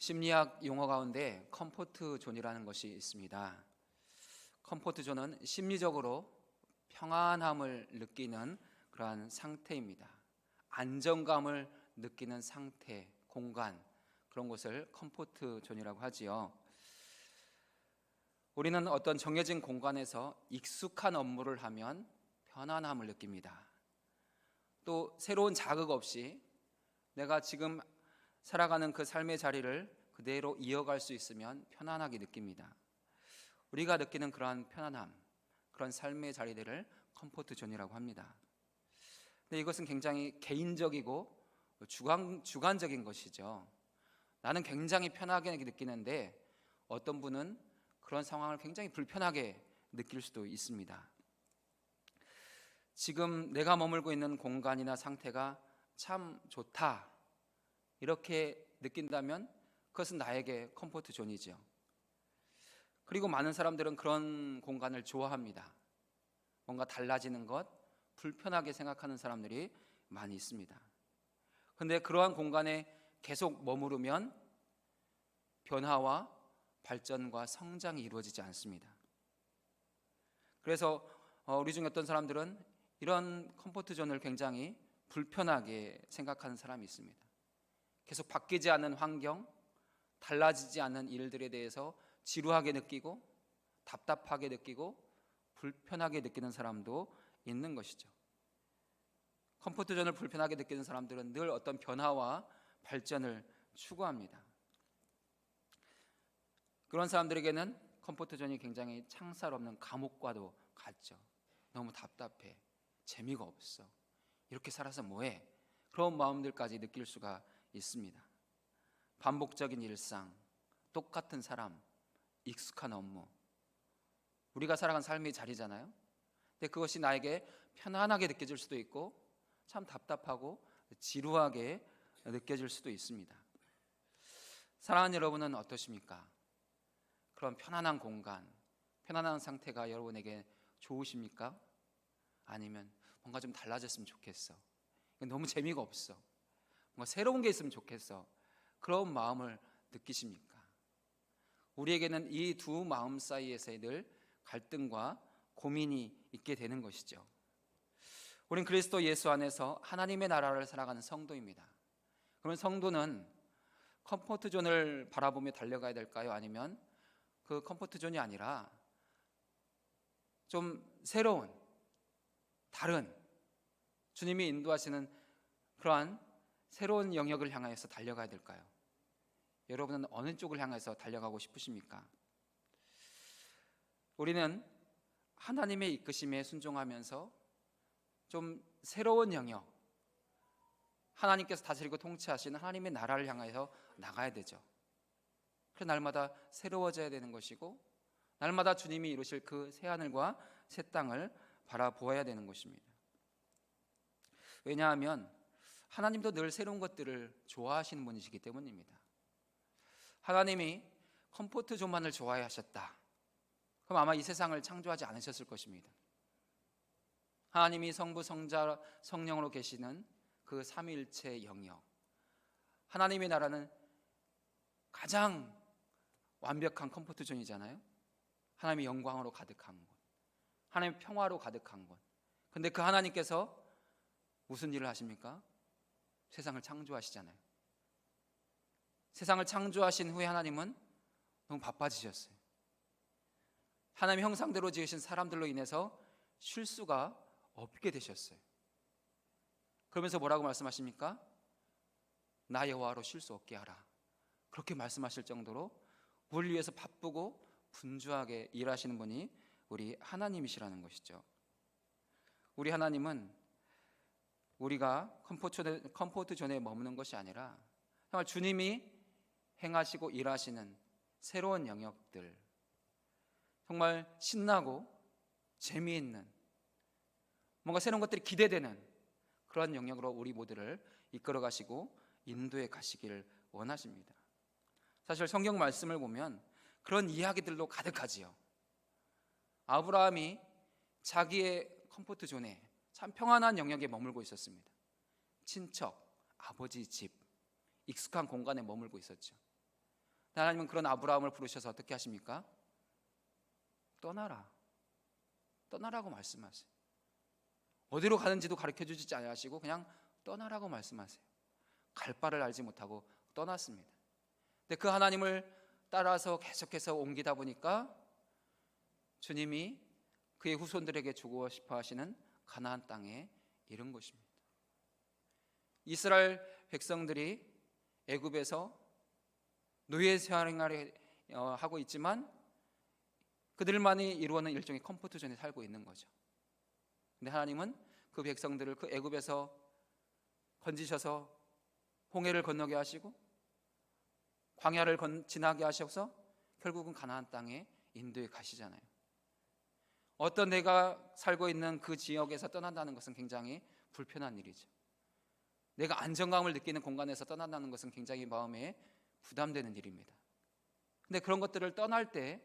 심리학 용어 가운데 컴포트 존이라는 것이 있습니다. 컴포트 존은 심리적으로 평안함을 느끼는 그러한 상태입니다. 안정감을 느끼는 상태, 공간, 그런 것을 컴포트 존이라고 하지요. 우리는 어떤 정해진 공간에서 익숙한 업무를 하면 편안함을 느낍니다. 또 새로운 자극 없이 내가 지금 살아가는 그 삶의 자리를 그대로 이어갈 수 있으면 편안하게 느낍니다. 우리가 느끼는 그러한 편안함, 그런 삶의 자리들을 컴포트 존이라고 합니다. 근데 이것은 굉장히 개인적이고 주관적인 것이죠. 나는 굉장히 편하게 느끼는데 어떤 분은 그런 상황을 굉장히 불편하게 느낄 수도 있습니다. 지금 내가 머물고 있는 공간이나 상태가 참 좋다, 이렇게 느낀다면 그것은 나에게 컴포트 존이죠. 그리고 많은 사람들은 그런 공간을 좋아합니다. 뭔가 달라지는 것, 불편하게 생각하는 사람들이 많이 있습니다. 그런데 그러한 공간에 계속 머무르면 변화와 발전과 성장이 이루어지지 않습니다. 그래서 우리 중 어떤 사람들은 이런 컴포트 존을 굉장히 불편하게 생각하는 사람이 있습니다. 계속 바뀌지 않는 환경, 달라지지 않는 일들에 대해서 지루하게 느끼고 답답하게 느끼고 불편하게 느끼는 사람도 있는 것이죠. 컴포트 존을 불편하게 느끼는 사람들은 늘 어떤 변화와 발전을 추구합니다. 그런 사람들에게는 컴포트 존이 굉장히 창살 없는 감옥과도 같죠. 너무 답답해, 재미가 없어, 이렇게 살아서 뭐해, 그런 마음들까지 느낄 수가 있습니다. 반복적인 일상, 똑같은 사람, 익숙한 업무, 우리가 살아간 삶의 자리잖아요. 근데 그것이 나에게 편안하게 느껴질 수도 있고 참 답답하고 지루하게 느껴질 수도 있습니다. 사랑하는 여러분은 어떠십니까? 그런 편안한 공간, 편안한 상태가 여러분에게 좋으십니까? 아니면 뭔가 좀 달라졌으면 좋겠어, 너무 재미가 없어, 뭔가 새로운 게 있으면 좋겠어, 그런 마음을 느끼십니까? 우리에게는 이 두 마음 사이에서 늘 갈등과 고민이 있게 되는 것이죠. 우린 그리스도 예수 안에서 하나님의 나라를 살아가는 성도입니다. 그러면 성도는 컴포트 존을 바라보며 달려가야 될까요? 아니면 그 컴포트 존이 아니라 좀 새로운, 다른, 주님이 인도하시는 그러한 새로운 영역을 향해서 달려가야 될까요? 여러분은 어느 쪽을 향해서 달려가고 싶으십니까? 우리는 하나님의 이끄심에 순종하면서 좀 새로운 영역, 하나님께서 다스리고 통치하시는 하나님의 나라를 향해서 나가야 되죠. 그래서 날마다 새로워져야 되는 것이고 날마다 주님이 이루실 그 새하늘과 새 땅을 바라보아야 되는 것입니다. 왜냐하면 하나님도 늘 새로운 것들을 좋아하시는 분이시기 때문입니다. 하나님이 컴포트 존만을 좋아하셨다, 그럼 아마 이 세상을 창조하지 않으셨을 것입니다. 하나님이 성부, 성자, 성령으로 계시는 그 삼위일체 영역, 하나님의 나라는 가장 완벽한 컴포트 존이잖아요. 하나님의 영광으로 가득한 곳, 하나님의 평화로 가득한 곳. 근데 그 하나님께서 무슨 일을 하십니까? 세상을 창조하시잖아요. 세상을 창조하신 후에 하나님은 너무 바빠지셨어요. 하나님의 형상대로 지으신 사람들로 인해서 쉴 수가 없게 되셨어요. 그러면서 뭐라고 말씀하십니까? 나 여호와로 쉴 수 없게 하라, 그렇게 말씀하실 정도로 우리를 위해서 바쁘고 분주하게 일하시는 분이 우리 하나님이시라는 것이죠. 우리 하나님은 우리가 컴포트 존에 머무는 것이 아니라 정말 주님이 행하시고 일하시는 새로운 영역들, 정말 신나고 재미있는, 뭔가 새로운 것들이 기대되는 그런 영역으로 우리 모두를 이끌어 가시고 인도해 가시기를 원하십니다. 사실 성경 말씀을 보면 그런 이야기들로 가득하지요. 아브라함이 자기의 컴포트 존에 참 평안한 영역에 머물고 있었습니다. 친척, 아버지 집, 익숙한 공간에 머물고 있었죠. 하나님은 그런 아브라함을 부르셔서 어떻게 하십니까? 떠나라. 떠나라고 말씀하세요. 어디로 가는지도 가르쳐주지 않으시고 그냥 떠나라고 말씀하세요. 갈 바를 알지 못하고 떠났습니다. 근데 그 하나님을 따라서 계속해서 옮기다 보니까 주님이 그의 후손들에게 주고 싶어 하시는 가나안 땅에 이른 것입니다. 이스라엘 백성들이 애굽에서 노예 생활을 하고 있지만 그들만이 이루어낸 일종의 컴포트 존에 살고 있는 거죠. 근데 하나님은 그 백성들을 그 애굽에서 건지셔서 홍해를 건너게 하시고 광야를 지나게 하셔서 결국은 가나안 땅에 인도에 가시잖아요. 어떤 내가 살고 있는 그 지역에서 떠난다는 것은 굉장히 불편한 일이죠. 내가 안정감을 느끼는 공간에서 떠난다는 것은 굉장히 마음에 부담되는 일입니다. 근데 그런 것들을 떠날 때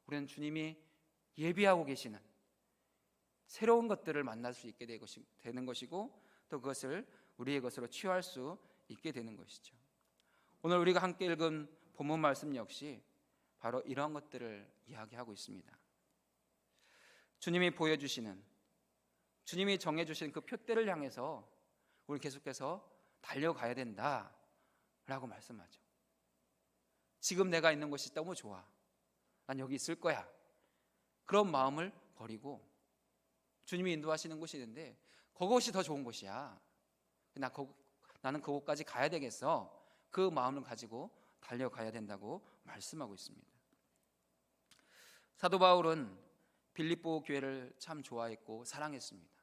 우리는 주님이 예비하고 계시는 새로운 것들을 만날 수 있게 되는 것이고 또 그것을 우리의 것으로 취할 수 있게 되는 것이죠. 오늘 우리가 함께 읽은 본문 말씀 역시 바로 이러한 것들을 이야기하고 있습니다. 주님이 보여주시는, 주님이 정해주신 그 표대를 향해서 우리 계속해서 달려가야 된다라고 말씀하죠. 지금 내가 있는 곳이 너무 좋아, 난 여기 있을 거야, 그런 마음을 버리고 주님이 인도하시는 곳이 있는데 그곳이 더 좋은 곳이야, 나는 그곳까지 가야 되겠어, 그 마음을 가지고 달려가야 된다고 말씀하고 있습니다. 사도 바울은 빌립보 교회를 참 좋아했고 사랑했습니다.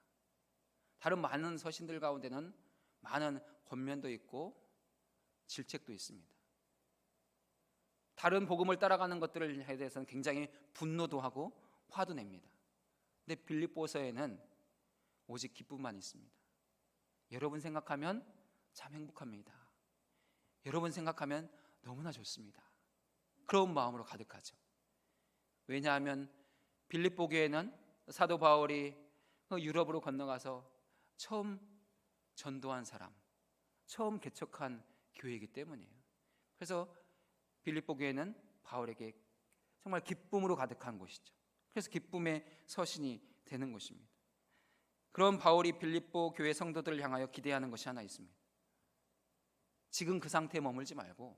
다른 많은 서신들 가운데는 많은 권면도 있고 질책도 있습니다. 다른 복음을 따라가는 것들에 대해서는 굉장히 분노도 하고 화도 냅니다. 근데 빌립보서에는 오직 기쁨만 있습니다. 여러분 생각하면 참 행복합니다. 여러분 생각하면 너무나 좋습니다. 그런 마음으로 가득하죠. 왜냐하면 빌립보 교회는 사도 바울이 유럽으로 건너가서 처음 전도한 사람, 처음 개척한 교회이기 때문이에요. 그래서 빌립보 교회는 바울에게 정말 기쁨으로 가득한 곳이죠. 그래서 기쁨의 서신이 되는 것입니다. 그런 바울이 빌립보 교회 성도들을 향하여 기대하는 것이 하나 있습니다. 지금 그 상태에 머물지 말고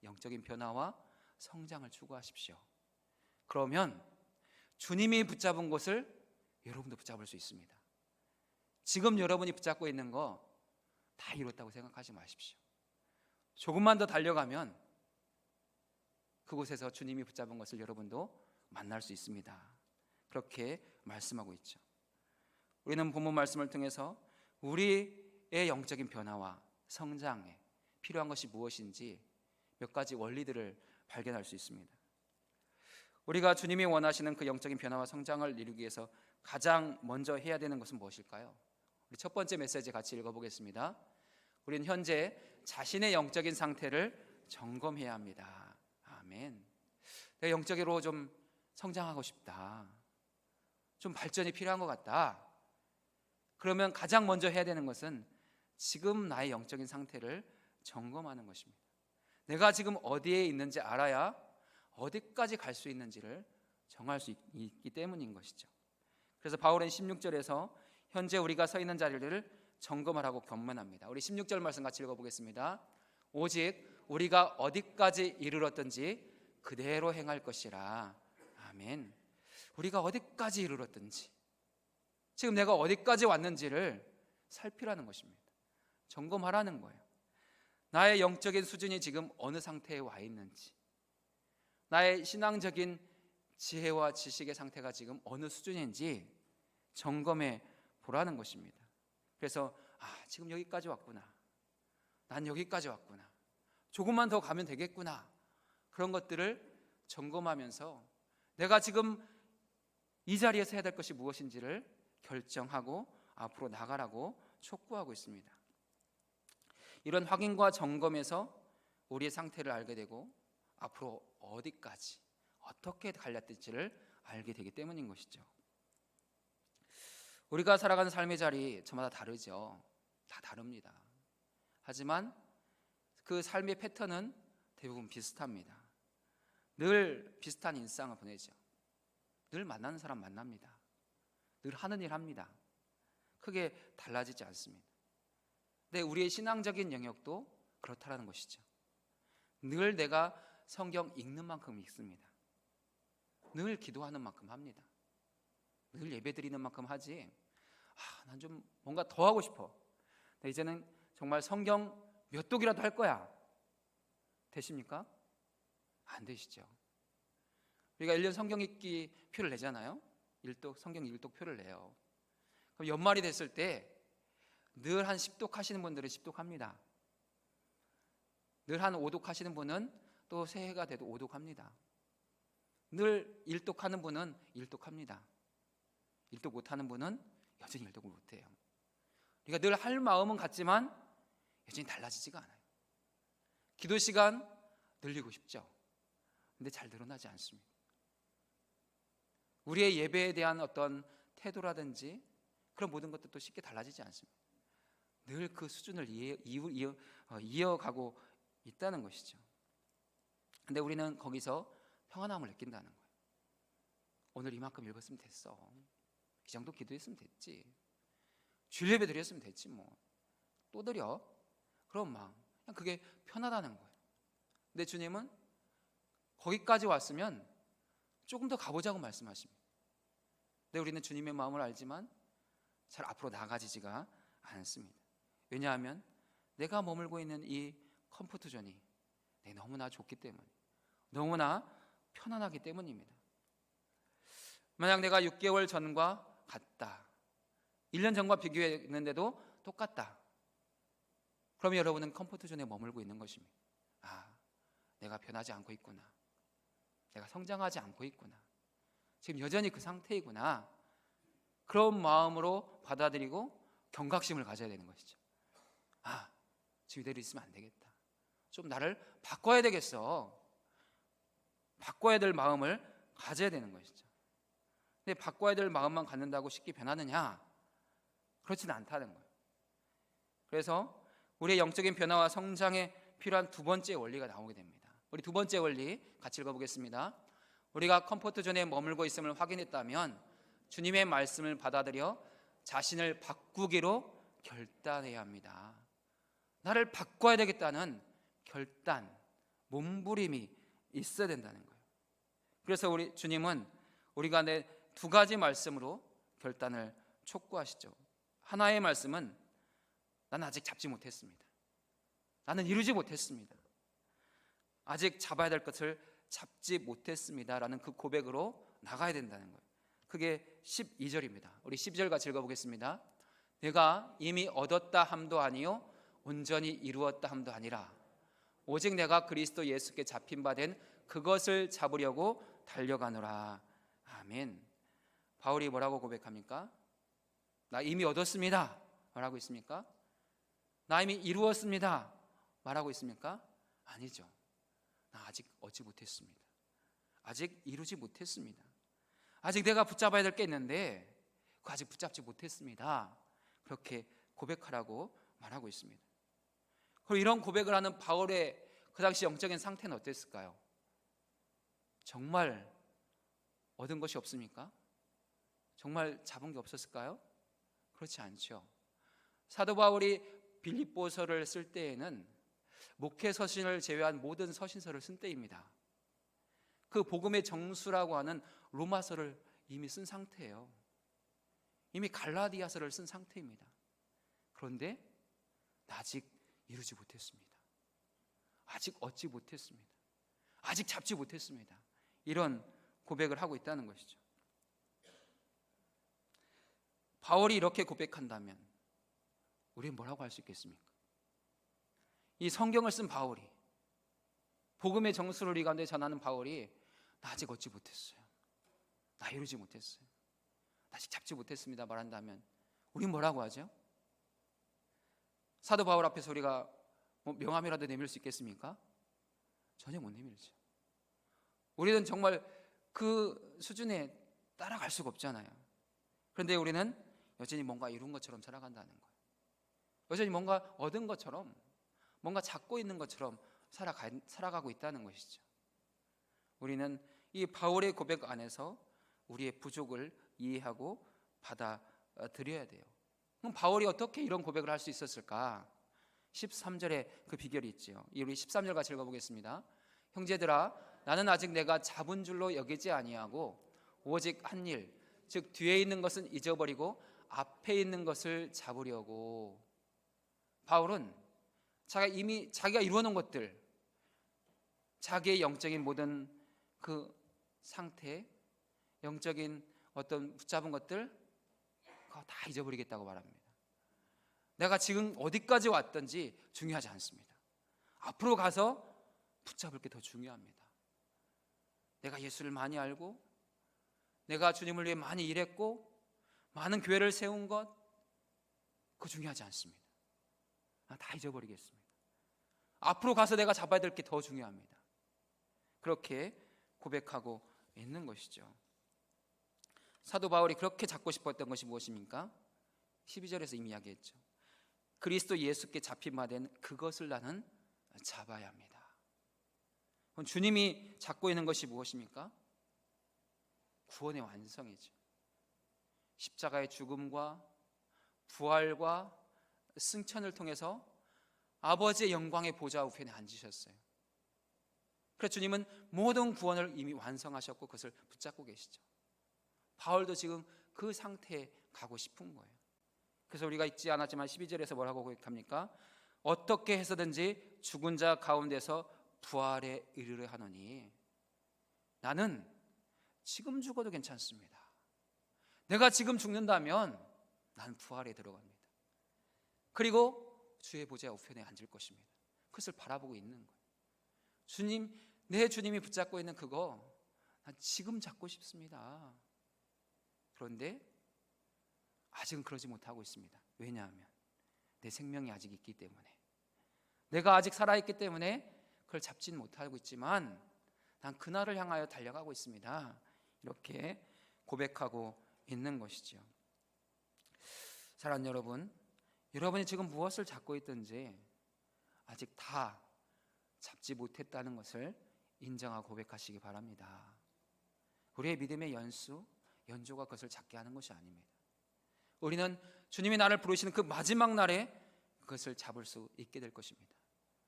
영적인 변화와 성장을 추구하십시오. 그러면 주님이 붙잡은 것을 여러분도 붙잡을 수 있습니다. 지금 여러분이 붙잡고 있는 거 다 이뤘다고 생각하지 마십시오. 조금만 더 달려가면 그곳에서 주님이 붙잡은 것을 여러분도 만날 수 있습니다. 그렇게 말씀하고 있죠. 우리는 본문 말씀을 통해서 우리의 영적인 변화와 성장에 필요한 것이 무엇인지 몇 가지 원리들을 발견할 수 있습니다. 우리가 주님이 원하시는 그 영적인 변화와 성장을 이루기 위해서 가장 먼저 해야 되는 것은 무엇일까요? 우리 첫 번째 메시지 같이 읽어보겠습니다. 우리는 현재 자신의 영적인 상태를 점검해야 합니다. 아멘. 내가 영적으로 좀 성장하고 싶다, 좀 발전이 필요한 것 같다. 그러면 가장 먼저 해야 되는 것은 지금 나의 영적인 상태를 점검하는 것입니다. 내가 지금 어디에 있는지 알아야 어디까지 갈 수 있는지를 정할 수 있기 때문인 것이죠. 그래서 바울은 16절에서 현재 우리가 서 있는 자리를 점검하라고 권면합니다. 우리 16절 말씀 같이 읽어보겠습니다. 오직 우리가 어디까지 이르렀든지 그대로 행할 것이라. 아멘. 우리가 어디까지 이르렀든지, 지금 내가 어디까지 왔는지를 살피라는 것입니다. 점검하라는 거예요. 나의 영적인 수준이 지금 어느 상태에 와 있는지, 나의 신앙적인 지혜와 지식의 상태가 지금 어느 수준인지 점검해 보라는 것입니다. 그래서 지금 여기까지 왔구나, 난 여기까지 왔구나, 조금만 더 가면 되겠구나, 그런 것들을 점검하면서 내가 지금 이 자리에서 해야 될 것이 무엇인지를 결정하고 앞으로 나가라고 촉구하고 있습니다. 이런 확인과 점검에서 우리의 상태를 알게 되고 앞으로 어디까지 어떻게 갈렸을지를 알게 되기 때문인 것이죠. 우리가 살아가는 삶의 자리 저마다 다르죠. 다 다릅니다. 하지만 그 삶의 패턴은 대부분 비슷합니다. 늘 비슷한 일상을 보내죠. 늘 만나는 사람 만납니다. 늘 하는 일 합니다. 크게 달라지지 않습니다. 근데 우리의 신앙적인 영역도 그렇다라는 것이죠. 늘 내가 성경 읽는 만큼 읽습니다. 늘 기도하는 만큼 합니다. 늘 예배드리는 만큼 하지, 난 좀 뭔가 더 하고 싶어, 이제는 정말 성경 몇 독이라도 할 거야, 되십니까? 안 되시죠. 우리가 1년 성경 읽기 표를 내잖아요. 성경 1독 표를 내요. 그럼 연말이 됐을 때 늘 한 10독 하시는 분들은 10독 합니다. 늘 한 5독 하시는 분은 또 새해가 돼도 5독 합니다. 늘 1독 하는 분은 1독 합니다. 1독 못하는 분은 여전히 1독을 못해요. 그러니까 늘 할 마음은 같지만 여전히 달라지지가 않아요. 기도 시간 늘리고 싶죠. 근데 잘 늘어나지 않습니다. 우리의 예배에 대한 어떤 태도라든지 그런 모든 것들도 쉽게 달라지지 않습니다. 늘 그 수준을 이어가고 있다는 것이죠. 근데 우리는 거기서 평안함을 느낀다는 거예요. 오늘 이만큼 읽었으면 됐어, 이 정도 기도했으면 됐지, 주일 예배 드렸으면 됐지, 또 드려, 그런 마음, 그냥 그게 편하다는 거예요. 근데 주님은 거기까지 왔으면 조금 더 가보자고 말씀하십니다. 근데 우리는 주님의 마음을 알지만 잘 앞으로 나아가지가 않습니다. 왜냐하면 내가 머물고 있는 이 컴포트존이 너무나 좋기 때문에, 너무나 편안하기 때문입니다. 만약 내가 6개월 전과 같다, 1년 전과 비교했는데도 똑같다, 그럼 여러분은 컴포트존에 머물고 있는 것입니다. 내가 변하지 않고 있구나, 내가 성장하지 않고 있구나, 지금 여전히 그 상태이구나, 그런 마음으로 받아들이고 경각심을 가져야 되는 것이죠. 지금 이대로 있으면 안 되겠다, 좀 나를 바꿔야 되겠어, 바꿔야 될 마음을 가져야 되는 것이죠. 근데 바꿔야 될 마음만 갖는다고 쉽게 변하느냐? 그렇지는 않다는 거예요. 그래서 우리의 영적인 변화와 성장에 필요한 두 번째 원리가 나오게 됩니다. 우리 두 번째 원리 같이 읽어보겠습니다. 우리가 컴포트존에 머물고 있음을 확인했다면 주님의 말씀을 받아들여 자신을 바꾸기로 결단해야 합니다. 나를 바꿔야 되겠다는 결단, 몸부림이 있어야 된다는 거예요. 그래서 우리 주님은 우리가 내 두 가지 말씀으로 결단을 촉구하시죠. 하나의 말씀은 나는 아직 잡지 못했습니다, 나는 이루지 못했습니다, 아직 잡아야 될 것을 잡지 못했습니다 라는 그 고백으로 나가야 된다는 거예요. 그게 12절입니다. 우리 12절 같이 읽어보겠습니다. 내가 이미 얻었다 함도 아니요 온전히 이루었다 함도 아니라 오직 내가 그리스도 예수께 잡힌 바 된 그것을 잡으려고 달려가노라. 아멘. 바울이 뭐라고 고백합니까? 나 이미 얻었습니다 말하고 있습니까? 나 이미 이루었습니다 말하고 있습니까? 아니죠. 나 아직 얻지 못했습니다, 아직 이루지 못했습니다, 아직 내가 붙잡아야 될 게 있는데 그거 아직 붙잡지 못했습니다, 그렇게 고백하라고 말하고 있습니다. 그리고 이런 고백을 하는 바울의 그 당시 영적인 상태는 어땠을까요? 정말 얻은 것이 없습니까? 정말 잡은 게 없었을까요? 그렇지 않죠. 사도 바울이 빌립보서를 쓸 때에는 목회 서신을 제외한 모든 서신서를 쓴 때입니다. 그 복음의 정수라고 하는 로마서를 이미 쓴 상태예요. 이미 갈라디아서를 쓴 상태입니다. 그런데 아직 이루지 못했습니다, 아직 얻지 못했습니다, 아직 잡지 못했습니다, 이런 고백을 하고 있다는 것이죠. 바울이 이렇게 고백한다면 우리는 뭐라고 할 수 있겠습니까? 이 성경을 쓴 바울이, 복음의 정수를 우리 가운데 전하는 바울이 나 아직 얻지 못했어요, 나 이루지 못했어요, 나 아직 잡지 못했습니다 말한다면 우리는 뭐라고 하죠? 사도 바울 앞에서 우리가 명함이라도 내밀 수 있겠습니까? 전혀 못 내밀죠. 우리는 정말 그 수준에 따라갈 수가 없잖아요. 그런데 우리는 여전히 뭔가 이룬 것처럼 살아간다는 거예요. 여전히 뭔가 얻은 것처럼, 뭔가 잡고 있는 것처럼 살아가고 있다는 것이죠. 우리는 이 바울의 고백 안에서 우리의 부족을 이해하고 받아들여야 돼요. 그럼 바울이 어떻게 이런 고백을 할 수 있었을까? 13절에 그 비결이 있지요. 우리 13절 같이 읽어보겠습니다. 형제들아, 나는 아직 내가 잡은 줄로 여기지 아니하고 오직 한 일, 즉 뒤에 있는 것은 잊어버리고 앞에 있는 것을 잡으려고. 바울은 자기가 이루어놓은 것들, 자기의 영적인 모든 그 상태, 영적인 어떤 붙잡은 것들, 그거 다 잊어버리겠다고 말합니다. 내가 지금 어디까지 왔든지 중요하지 않습니다. 앞으로 가서 붙잡을 게 더 중요합니다. 내가 예수를 많이 알고, 내가 주님을 위해 많이 일했고, 많은 교회를 세운 것, 그거 중요하지 않습니다. 다 잊어버리겠습니다. 앞으로 가서 내가 잡아야 될 게 더 중요합니다. 그렇게 고백하고 있는 것이죠. 사도 바울이 그렇게 잡고 싶었던 것이 무엇입니까? 12절에서 이미 이야기했죠. 그리스도 예수께 잡힌 바 된 그것을 나는 잡아야 합니다. 그럼 주님이 잡고 있는 것이 무엇입니까? 구원의 완성이죠. 십자가의 죽음과 부활과 승천을 통해서 아버지의 영광의 보좌 우편에 앉으셨어요. 그래서 주님은 모든 구원을 이미 완성하셨고 그것을 붙잡고 계시죠. 바울도 지금 그 상태에 가고 싶은 거예요. 그래서 우리가 읽지 않았지만 12절에서 뭐라고 고백합니까? 어떻게 해서든지 죽은 자 가운데서 부활에 이르려 하노니. 나는 지금 죽어도 괜찮습니다. 내가 지금 죽는다면 나는 부활에 들어갑니다. 그리고 주의 보좌 우편에 앉을 것입니다. 그것을 바라보고 있는 거예요. 주님, 내 주님이 붙잡고 있는 그거 난 지금 잡고 싶습니다. 그런데 아직은 그러지 못하고 있습니다. 왜냐하면 내 생명이 아직 있기 때문에, 내가 아직 살아있기 때문에 그걸 잡지는 못하고 있지만 난 그날을 향하여 달려가고 있습니다. 이렇게 고백하고 있는 것이죠. 사랑하는 여러분, 여러분이 지금 무엇을 잡고 있든지 아직 다 잡지 못했다는 것을 인정하고 고백하시기 바랍니다. 우리의 믿음의 연조가 그것을 잡게 하는 것이 아닙니다. 우리는 주님이 나를 부르시는 그 마지막 날에 그것을 잡을 수 있게 될 것입니다.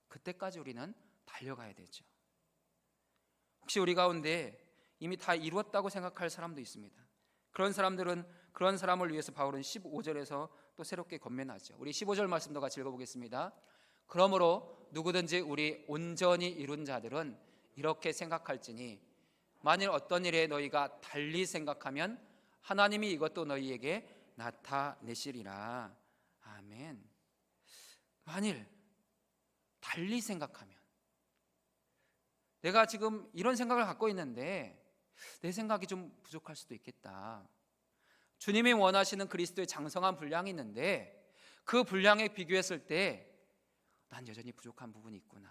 그때까지 우리는 달려가야 되죠. 혹시 우리 가운데 이미 다 이루었다고 생각할 사람도 있습니다. 그런 사람을 위해서 바울은 15절에서 또 새롭게 권면하죠. 우리 15절 말씀도 같이 읽어보겠습니다. 그러므로 누구든지 우리 온전히 이룬 자들은 이렇게 생각할지니 만일 어떤 일에 너희가 달리 생각하면 하나님이 이것도 너희에게 나타내시리라. 아멘. 만일 달리 생각하면, 내가 지금 이런 생각을 갖고 있는데 내 생각이 좀 부족할 수도 있겠다. 주님이 원하시는 그리스도의 장성한 분량이 있는데 그 분량에 비교했을 때 난 여전히 부족한 부분이 있구나.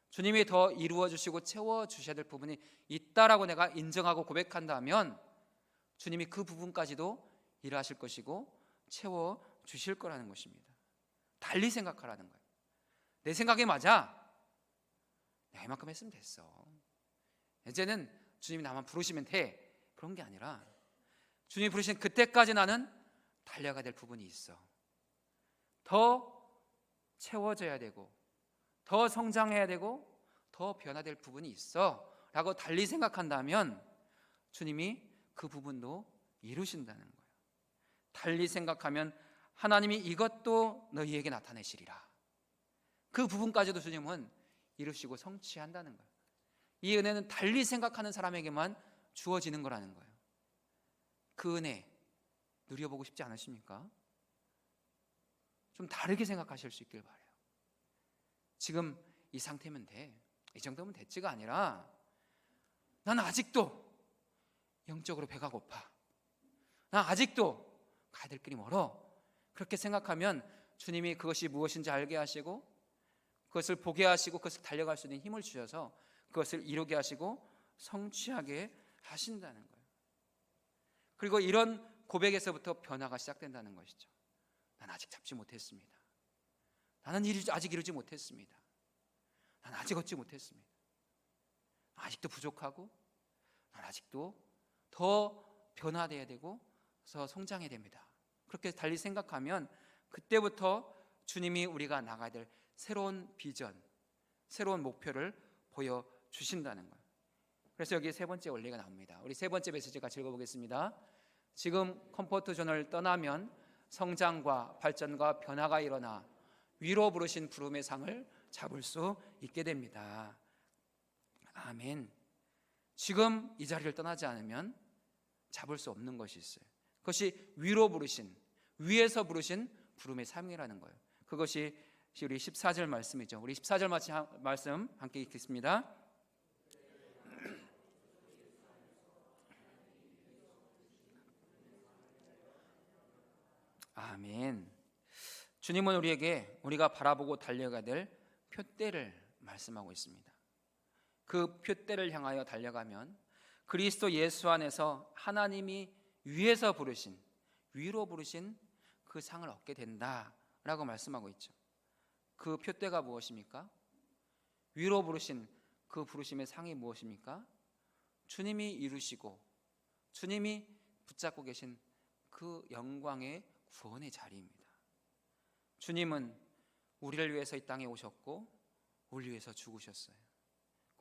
주님이 더 이루어 주시고 채워 주셔야 될 부분이 있다라고 내가 인정하고 고백한다면 주님이 그 부분까지도 일하실 것이고 채워 주실 거라는 것입니다. 달리 생각하라는 거예요. 내 생각이 맞아, 내가 이만큼 했으면 됐어, 이제는 주님이 나만 부르시면 돼, 그런 게 아니라 주님이 부르신 그때까지 나는 달려가야 될 부분이 있어. 더 채워져야 되고 더 성장해야 되고 더 변화될 부분이 있어 라고 달리 생각한다면 주님이 그 부분도 이루신다는 거예요. 달리 생각하면 하나님이 이것도 너희에게 나타내시리라. 그 부분까지도 주님은 이루시고 성취한다는 거예요. 이 은혜는 달리 생각하는 사람에게만 주어지는 거라는 거예요. 그 은혜 누려보고 싶지 않으십니까? 좀 다르게 생각하실 수 있길 바라요. 지금 이 상태면 돼, 이 정도면 됐지가 아니라 나는 아직도 영적으로 배가 고파, 난 아직도 가야 될 길이 멀어. 그렇게 생각하면 주님이 그것이 무엇인지 알게 하시고 그것을 보게 하시고 그것을 달려갈 수 있는 힘을 주셔서 그것을 이루게 하시고 성취하게 하신다는 거예요. 그리고 이런 고백에서부터 변화가 시작된다는 것이죠. 난 아직 잡지 못했습니다. 나는 아직 이루지 못했습니다. 난 아직 얻지 못했습니다. 아직도 부족하고 난 아직도 더 변화돼야 되고 그래서 성장해야 됩니다. 그렇게 달리 생각하면 그때부터 주님이 우리가 나가야 될 새로운 비전, 새로운 목표를 보여주신다는 거예요. 그래서 여기 세 번째 원리가 나옵니다. 우리 세 번째 메시지 같이 읽어보겠습니다. 지금 컴포트 존을 떠나면 성장과 발전과 변화가 일어나 위로 부르신 부름의 상을 잡을 수 있게 됩니다. 아멘. 지금 이 자리를 떠나지 않으면 잡을 수 없는 것이 있어요. 그것이 위로 부르신, 위에서 부르신 부름의 상이라는 거예요. 그것이 우리 14절 말씀이죠. 우리 14절 말씀 함께 읽겠습니다. 아멘. 주님은 우리에게 우리가 바라보고 달려가야 될 표대를 말씀하고 있습니다. 그 표대를 향하여 달려가면 그리스도 예수 안에서 하나님이 위에서 부르신, 위로 부르신 그 상을 얻게 된다라고 말씀하고 있죠. 그 표대가 무엇입니까? 위로 부르신 그 부르심의 상이 무엇입니까? 주님이 이루시고 주님이 붙잡고 계신 그 영광의 구원의 자리입니다. 주님은 우리를 위해서 이 땅에 오셨고 우리를 위해서 죽으셨어요.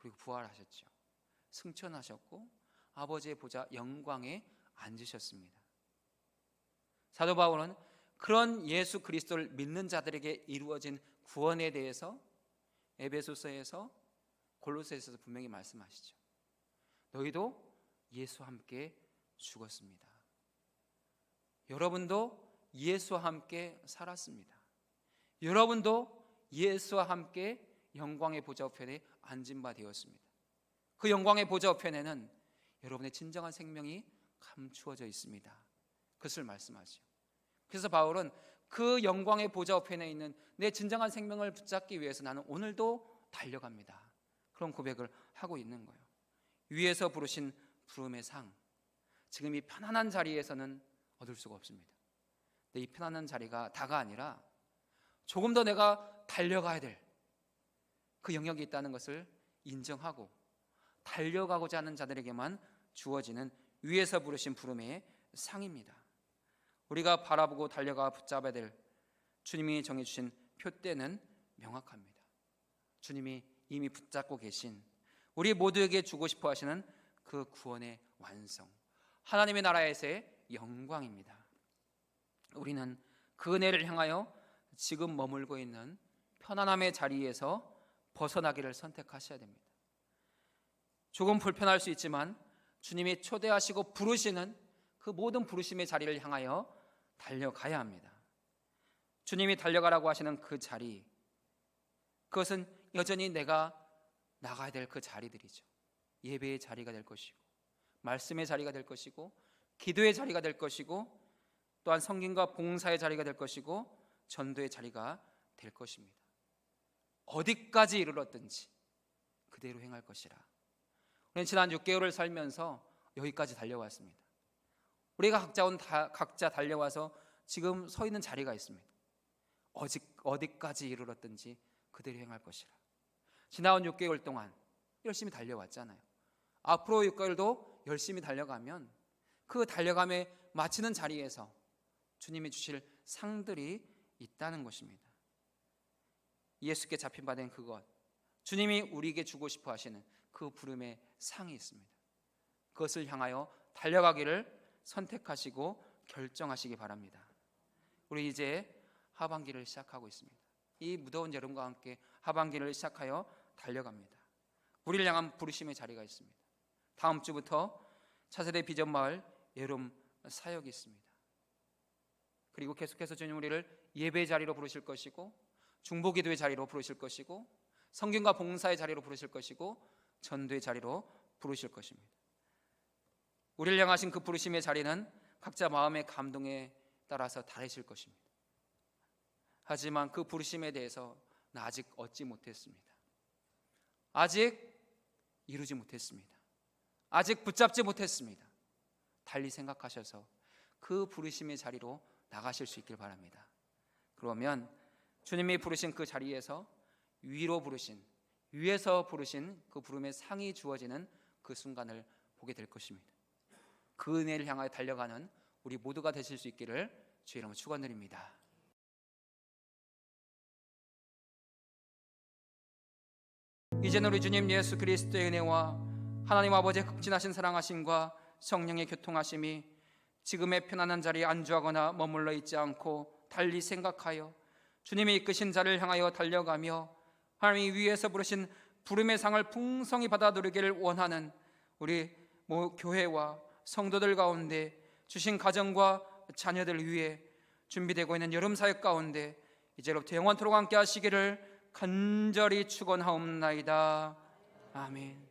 그리고 부활하셨죠. 승천하셨고 아버지의 보좌 영광에 앉으셨습니다. 사도 바울은 그런 예수 그리스도를 믿는 자들에게 이루어진 구원에 대해서 에베소서에서 골로새서에서 분명히 말씀하시죠. 너희도 예수와 함께 죽었습니다. 여러분도 예수와 함께 살았습니다. 여러분도 예수와 함께 영광의 보좌 우편에 앉은 바 되었습니다. 그 영광의 보좌 우편에는 여러분의 진정한 생명이 감추어져 있습니다. 그것을 말씀하죠. 그래서 바울은 그 영광의 보좌 우편에 있는 내 진정한 생명을 붙잡기 위해서 나는 오늘도 달려갑니다. 그런 고백을 하고 있는 거예요. 위에서 부르신 부름의 상, 지금 이 편안한 자리에서는 얻을 수가 없습니다. 근데 이 편안한 자리가 다가 아니라 조금 더 내가 달려가야 될 그 영역이 있다는 것을 인정하고 달려가고자 하는 자들에게만 주어지는 위에서 부르신 부름의 상입니다. 우리가 바라보고 달려가 붙잡아야 될 주님이 정해주신 표대는 명확합니다. 주님이 이미 붙잡고 계신 우리 모두에게 주고 싶어 하시는 그 구원의 완성, 하나님의 나라에서의 영광입니다. 우리는 그 은혜를 향하여 지금 머물고 있는 편안함의 자리에서 벗어나기를 선택하셔야 됩니다. 조금 불편할 수 있지만 주님이 초대하시고 부르시는 그 모든 부르심의 자리를 향하여 달려가야 합니다. 주님이 달려가라고 하시는 그 자리, 그것은 여전히 내가 나가야 될 그 자리들이죠. 예배의 자리가 될 것이고 말씀의 자리가 될 것이고 기도의 자리가 될 것이고 또한 성김과 봉사의 자리가 될 것이고 전도의 자리가 될 것입니다. 어디까지 이르렀든지 그대로 행할 것이라. 우리는 지난 6개월을 살면서 여기까지 달려왔습니다. 우리가 각자 달려와서 지금 서 있는 자리가 있습니다. 어디까지 이르렀든지 그대로 행할 것이라. 지나온 6개월 동안 열심히 달려왔잖아요. 앞으로 6개월도 열심히 달려가면 그 달려감에 마치는 자리에서 주님이 주실 상들이 있다는 것입니다. 예수께 잡힌 바 된 그것, 주님이 우리에게 주고 싶어 하시는 그 부름의 상이 있습니다. 그것을 향하여 달려가기를 선택하시고 결정하시기 바랍니다. 우리 이제 하반기를 시작하고 있습니다. 이 무더운 여름과 함께 하반기를 시작하여 달려갑니다. 우리를 향한 부르심의 자리가 있습니다. 다음 주부터 차세대 비전 마을 여름 사역이 있습니다. 그리고 계속해서 주님 우리를 예배 자리로 부르실 것이고 중보기도의 자리로 부르실 것이고 성경과 봉사의 자리로 부르실 것이고 전도의 자리로 부르실 것입니다. 우리를 향하신 그 부르심의 자리는 각자 마음의 감동에 따라서 다르실 것입니다. 하지만 그 부르심에 대해서 나 아직 얻지 못했습니다. 아직 이루지 못했습니다. 아직 붙잡지 못했습니다. 달리 생각하셔서 그 부르심의 자리로 나가실 수 있길 바랍니다. 그러면 주님이 부르신 그 자리에서 위로 부르신 위에서 부르신 그 부름의 상이 주어지는 그 순간을 보게 될 것입니다. 그 은혜를 향하여 달려가는 우리 모두가 되실 수 있기를 주의 이름으로 축원드립니다. 이제는 우리 주님 예수 그리스도의 은혜와 하나님 아버지의 극진하신 사랑하심과 성령의 교통하심이 지금의 편안한 자리에 안주하거나 머물러 있지 않고 달리 생각하여 주님이 이끄신 자를 향하여 달려가며 하나님이 위에서 부르신 부름의 상을 풍성히 받아 누리기를 원하는 우리 교회와 성도들 가운데, 주신 가정과 자녀들 위해 준비되고 있는 여름 사역 가운데 이제로부터 영원토록 함께 하시기를 간절히 축원하옵나이다. 아멘.